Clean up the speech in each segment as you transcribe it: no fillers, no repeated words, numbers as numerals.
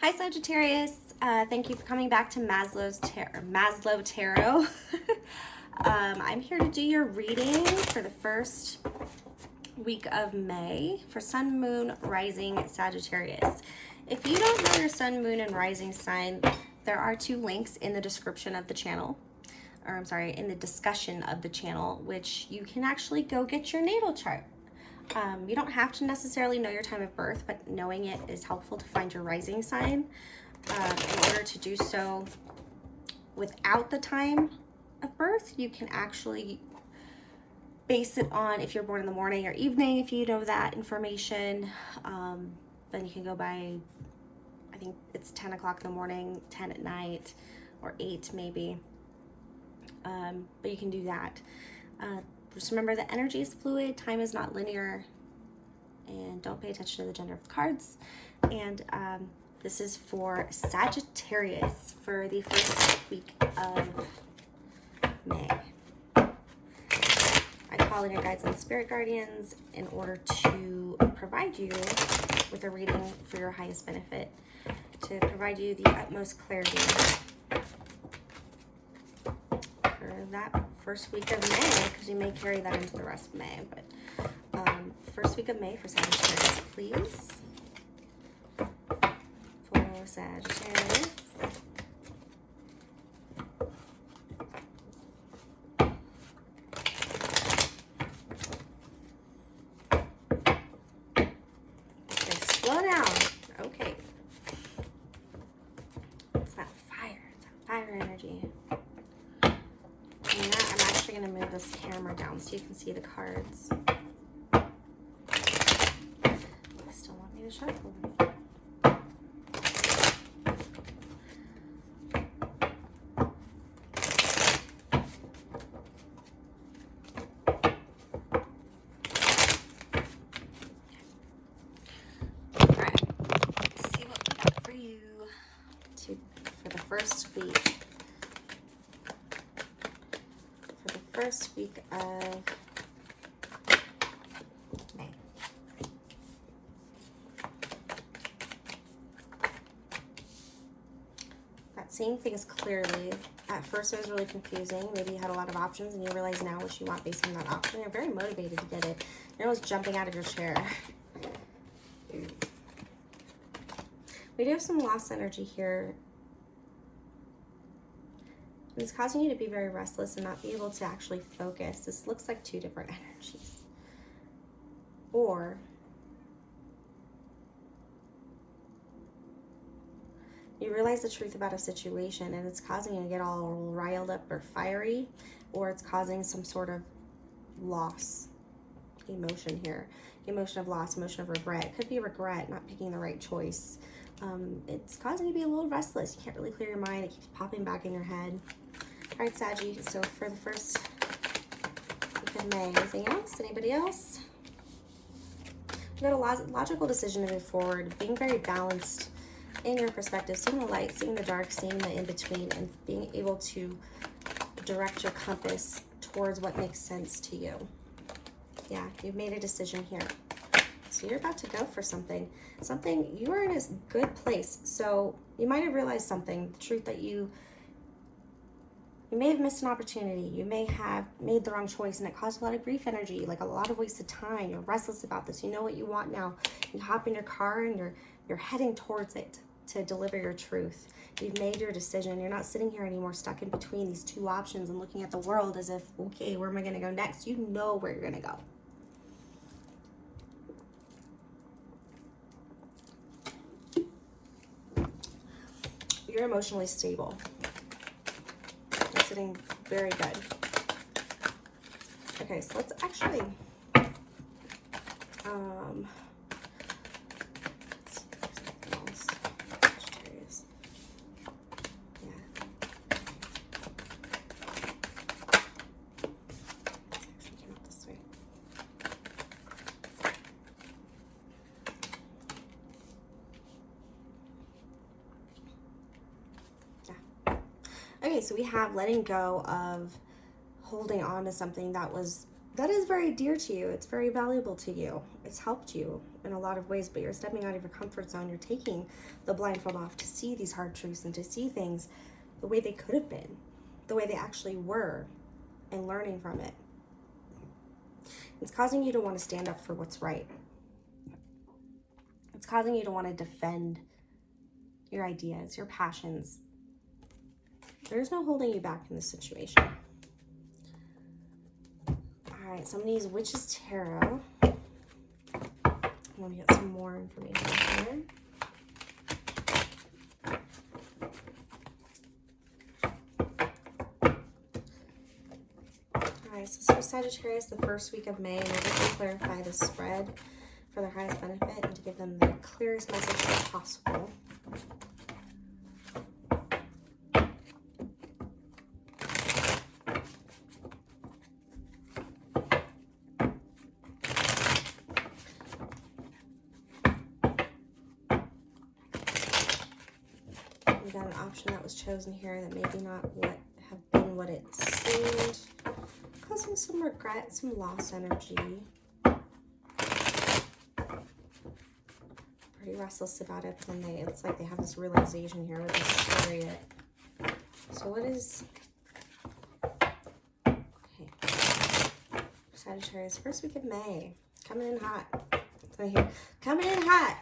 Hi Sagittarius, thank you for coming back to Maslow Tarot. I'm here to do your reading for the first week of May for Sun, Moon, Rising, Sagittarius. If you don't know your Sun, Moon, and Rising sign, there are two links in the description of the channel, or I'm sorry, in the discussion of the channel, which you can actually go get your natal chart. You don't have to necessarily know your time of birth, but knowing it is helpful to find your rising sign. In order to do so without the time of birth, you can actually base it on if you're born in the morning or evening, if you know that information. Then you can go by, I think it's 10 o'clock in the morning, 10 at night, or 8 maybe. But you can do that. Just remember that energy is fluid, time is not linear, and don't pay attention to the gender of the cards. And this is for Sagittarius for the first week of May. I call in your guides and spirit guardians in order to provide you with a reading for your highest benefit, to provide you the utmost clarity for that first week of May, because you may carry that into the rest of May. But first week of May for Sagittarius, please. For Sagittarius. Okay, slow down. Okay. It's that fire. It's that fire energy. And I'm actually going to move this camera down so you can see the cards. I still want me to shuffle. Alright, let's see what we got for you for the first week. First week of May. Not seeing things clearly. At first it was really confusing. Maybe you had a lot of options and you realize now what you want based on that option. You're very motivated to get it. You're almost jumping out of your chair. We do have some lost energy here. It's causing you to be very restless and not be able to actually focus. This looks like two different energies. Or you realize the truth about a situation and it's causing you to get all riled up or fiery, or it's causing some sort of loss emotion here. Emotion of loss, emotion of regret. It could be regret, not picking the right choice. It's causing you to be a little restless. You can't really clear your mind. It keeps popping back in your head. All right, Saggy, so for the first week of May, anything else? Anybody else? You got a logical decision to move forward, being very balanced in your perspective, seeing the light, seeing the dark, seeing the in-between, and being able to direct your compass towards what makes sense to you. Yeah, you've made a decision here. So you're about to go for something. You are in a good place. So you might have realized something, the truth that you may have missed an opportunity. You may have made the wrong choice and it caused a lot of grief energy, like a lot of wasted time. You're restless about this. You know what you want now. You hop in your car and you're heading towards it to deliver your truth. You've made your decision. You're not sitting here anymore stuck in between these two options and looking at the world as if, okay, where am I going to go next? You know where you're going to go. You're emotionally stable. You're sitting very good. Okay, so let's actually let's see if there's anything else. Sagittarius. Yeah. Let's actually came out this way. Okay, so we have letting go of holding on to something that that is very dear to you. It's very valuable to you. It's helped you in a lot of ways, but you're stepping out of your comfort zone. You're taking the blindfold off to see these hard truths and to see things the way they could have been, the way they actually were, and learning from it. It's causing you to want to stand up for what's right. It's causing you to want to defend your ideas, your passions. There's no holding you back in this situation. All right, so I'm going to use Witch's Tarot. I want to get some more information here. Alright, so Sagittarius, the first week of May, and we're going to clarify the spread for their highest benefit and to give them the clearest message possible. We got an option that was chosen here that maybe not have been what it seemed, causing some regret, some lost energy. Pretty restless about it, but then it's like they have this realization here with this Chariot. So what is, okay, Sagittarius, first week of May, coming in hot. It's right here, coming in hot.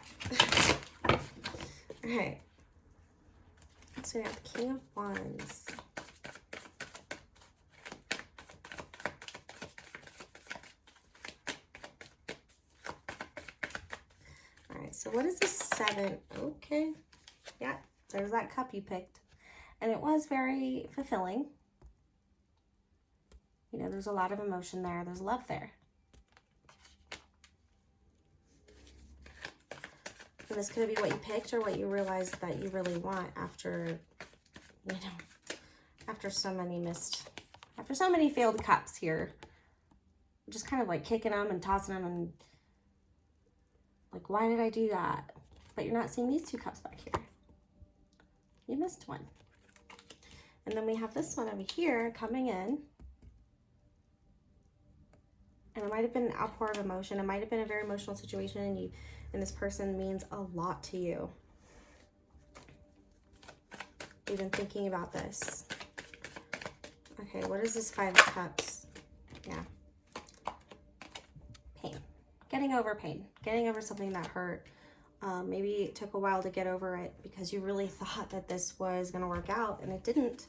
All right. So we have the King of Wands. All right, so what is the 7? Okay, yeah, there's that cup you picked. And it was very fulfilling. You know, there's a lot of emotion there. There's love there. And this could be what you picked or what you realized that you really want after, you know, after so many failed cups here. Just kind of like kicking them and tossing them and like, why did I do that? But you're not seeing these 2 cups back here. You missed one. And then we have this one over here coming in. And it might have been an outpour of emotion. It might have been a very emotional situation, and this person means a lot to you. You've been thinking about this. Okay, what is this 5 of Cups? Yeah. Pain. Getting over pain. Getting over something that hurt. Maybe it took a while to get over it because you really thought that this was going to work out, and it didn't.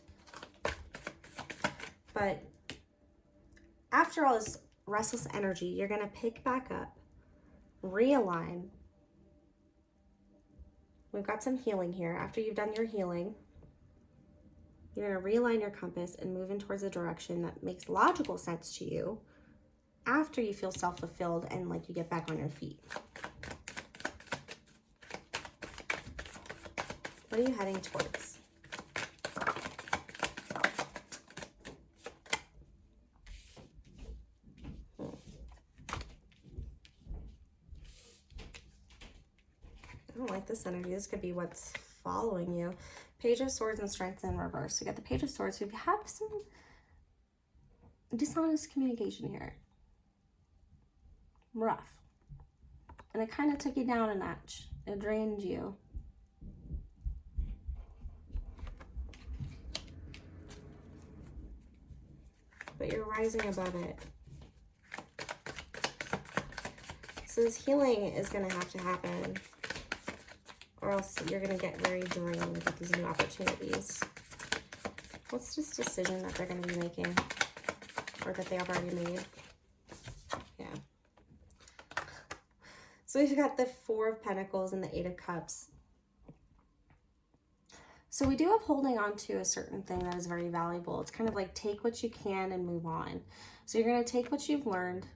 But after all this restless energy, you're going to pick back up, realign. We've got some healing here. After you've done your healing, you're going to realign your compass and move in towards a direction that makes logical sense to you after you feel self-fulfilled and like you get back on your feet. What are you heading towards? I don't like this energy. This could be what's following you. Page of Swords and Strength in reverse. We got the Page of Swords. We have some dishonest communication here. Rough. And it kind of took you down a notch. It drained you. But you're rising above it. So this healing is going to have to happen, or else you're going to get very drained with these new opportunities. What's this decision that they're going to be making, or that they have already made? Yeah. So we've got the 4 of Pentacles and the 8 of Cups. So we do have holding on to a certain thing that is very valuable. It's kind of like take what you can and move on. So you're going to take what you've learned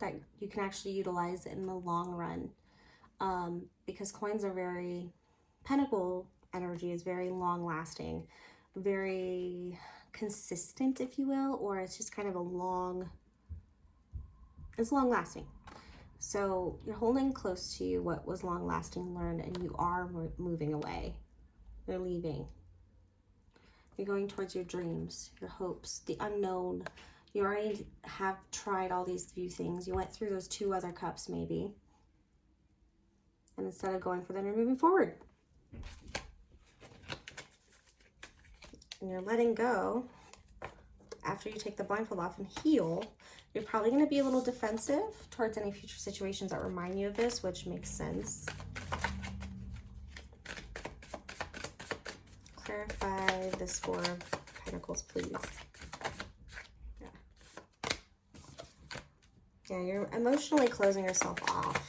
that you can actually utilize in the long run. Because coins are very, Pentacle energy is very long lasting, very consistent, if you will, or it's just kind of it's long lasting. So you're holding close to you what was long lasting learned, and you are moving away. You're leaving. You're going towards your dreams, your hopes, the unknown. You already have tried all these few things. You went through those 2 other cups maybe. And instead of going for them, you're moving forward. And you're letting go. After you take the blindfold off and heal, you're probably going to be a little defensive towards any future situations that remind you of this, which makes sense. Clarify this 4 of Pentacles, please. Yeah, you're emotionally closing yourself off.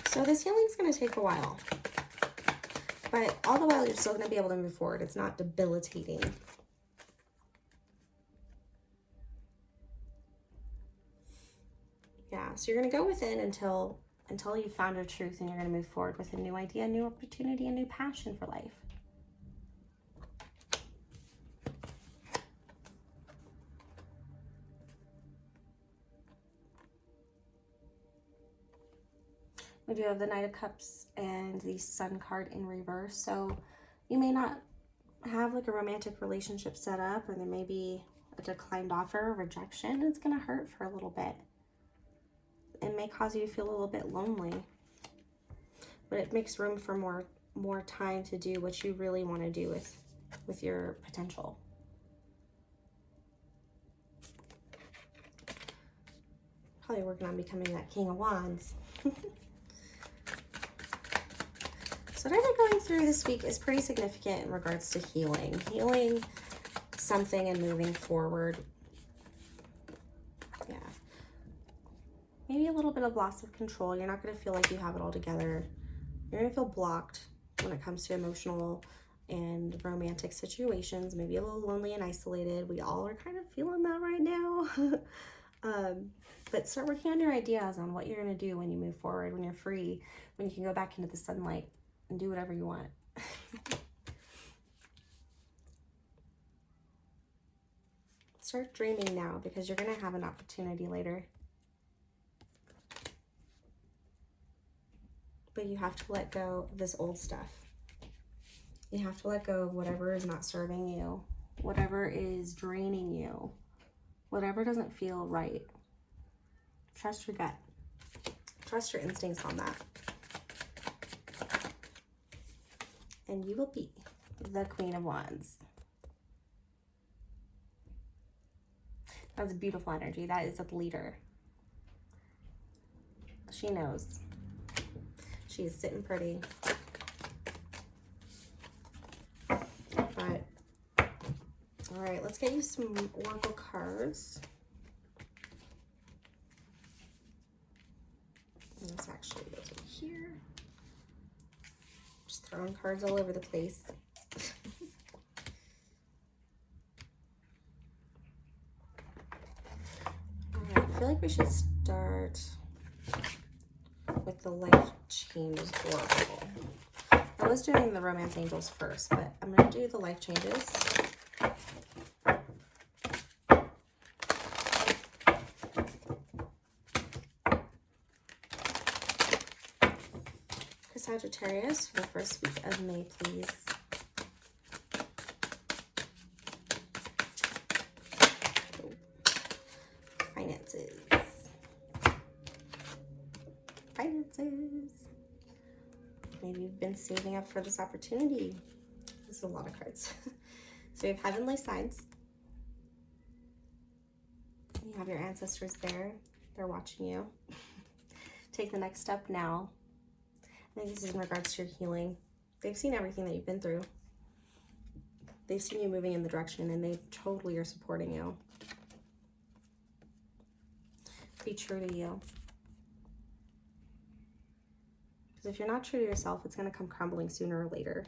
So this healing is going to take a while. But all the while, you're still going to be able to move forward. It's not debilitating. Yeah, so you're going to go within until you found your truth, and you're going to move forward with a new idea, a new opportunity, a new passion for life. We do have the Knight of Cups and the Sun card in reverse. So you may not have like a romantic relationship set up, or there may be a declined offer, rejection. It's going to hurt for a little bit. It may cause you to feel a little bit lonely, but it makes room for more time to do what you really want to do with your potential. Probably working on becoming that King of Wands. So whatever going through this week is pretty significant in regards to healing. Healing something and moving forward. Yeah. Maybe a little bit of loss of control. You're not going to feel like you have it all together. You're going to feel blocked when it comes to emotional and romantic situations. Maybe a little lonely and isolated. We all are kind of feeling that right now. But start working on your ideas on what you're going to do when you move forward, when you're free, when you can go back into the sunlight and do whatever you want. Start dreaming now, because you're going to have an opportunity later. But you have to let go of this old stuff. You have to let go of whatever is not serving you, whatever is draining you, whatever doesn't feel right. Trust your gut. Trust your instincts on that. And you will be the Queen of Wands. That's beautiful energy. That is a leader. She knows. She is sitting pretty. But, all right, let's get you some oracle cards. Let's actually go to here. Just throwing cards all over the place. All right, I feel like we should start with the life changes oracle. I was doing the romance angels first, but I'm going to do the life changes. For Sagittarius, for the first week of May, please. Finances. Finances. Maybe you've been saving up for this opportunity. This is a lot of cards. So you have heavenly signs. You have your ancestors there. They're watching you. Take the next step now. I think this is in regards to your healing. They've seen everything that you've been through. They've seen you moving in the direction, and they totally are supporting you. Be true to you. Because if you're not true to yourself, it's going to come crumbling sooner or later.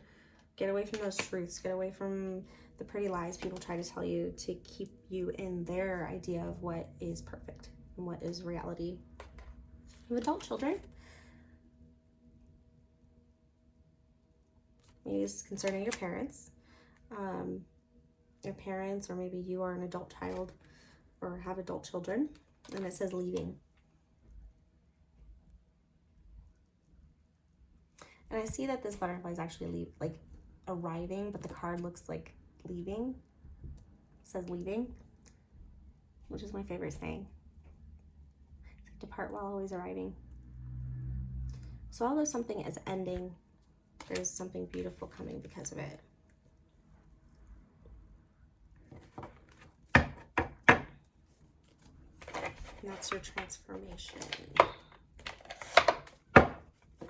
Get away from those truths. Get away from the pretty lies people try to tell you to keep you in their idea of what is perfect and what is reality. You have adult children. Maybe it's concerning your parents. Your parents, or maybe you are an adult child or have adult children. And it says leaving. And I see that this butterfly is actually arriving, but the card looks like leaving. It says leaving. which is my favorite saying. It's like, depart while always arriving. So although something is ending, there's something beautiful coming because of it. And that's your transformation.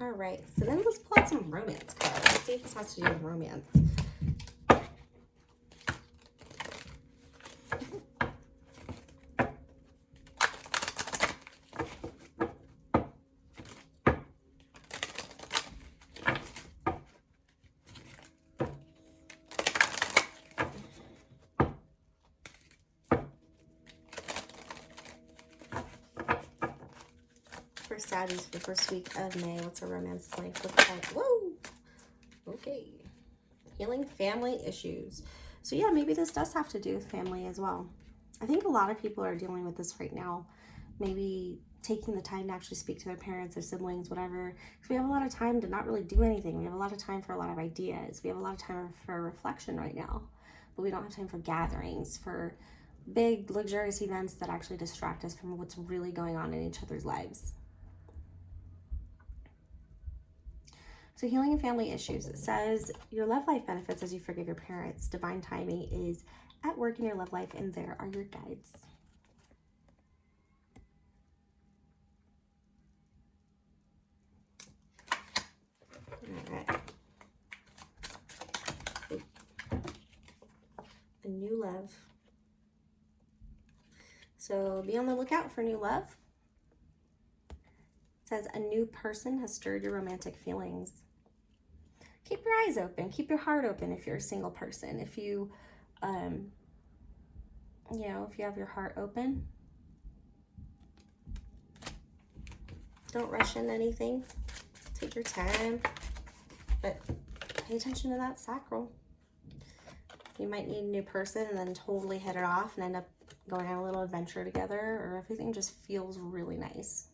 All right, so then let's pull out some romance cards. Let's see if this has to do with romance. For Saggies for the first week of May, what's a romance life look like? Whoa! Okay. Healing family issues. So yeah, maybe this does have to do with family as well. I think a lot of people are dealing with this right now. Maybe taking the time to actually speak to their parents or siblings, whatever. Because we have a lot of time to not really do anything. We have a lot of time for a lot of ideas. We have a lot of time for reflection right now. But we don't have time for gatherings, for big, luxurious events that actually distract us from what's really going on in each other's lives. So healing and family issues. It says your love life benefits as you forgive your parents. Divine timing is at work in your love life, and there are your guides. All right. A new love. So be on the lookout for new love. It says a new person has stirred your romantic feelings. Keep your eyes open. Keep your heart open if you're a single person. If you, you know, if you have your heart open, don't rush into anything. Take your time, but pay attention to that sacral. You might need a new person and then totally hit it off and end up going on a little adventure together, or everything just feels really nice.